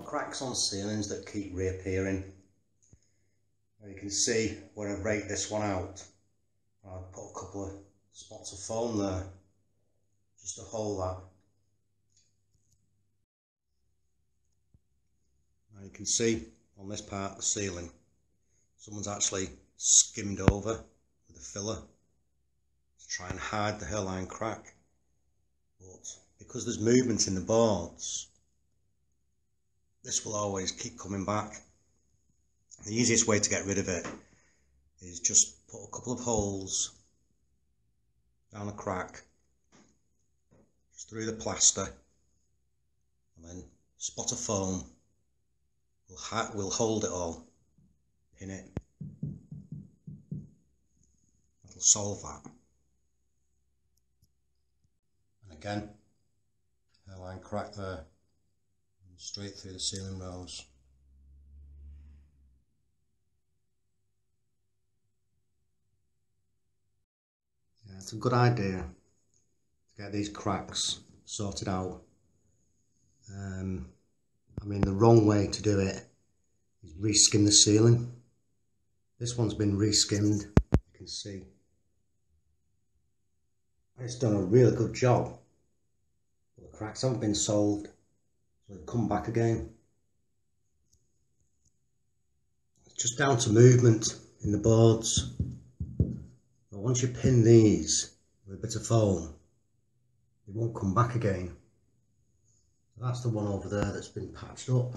cracks on ceilings that keep reappearing. You can see where I've raked this one out. I've put a couple of spots of foam there just to hold that. Now you can see on this part of the ceiling someone's actually skimmed over with a filler to try and hide the hairline crack, but because there's movement in the boards, this will always keep coming back. The easiest way to get rid of it is just put a couple of holes down the crack, just through the plaster, and then a spot of foam will hold it all, pin it. That'll solve that. And again, hairline crack there, straight through the ceiling rails. Yeah, it's a good idea to get these cracks sorted out. I mean, the wrong way to do it is reskim the ceiling. This one's been reskimmed, you can see. And it's done a really good job. But the cracks haven't been solved, so they've come back again. It's just down to movement in the boards. But once you pin these with a bit of foam, it won't come back again. That's the one over there that's been patched up.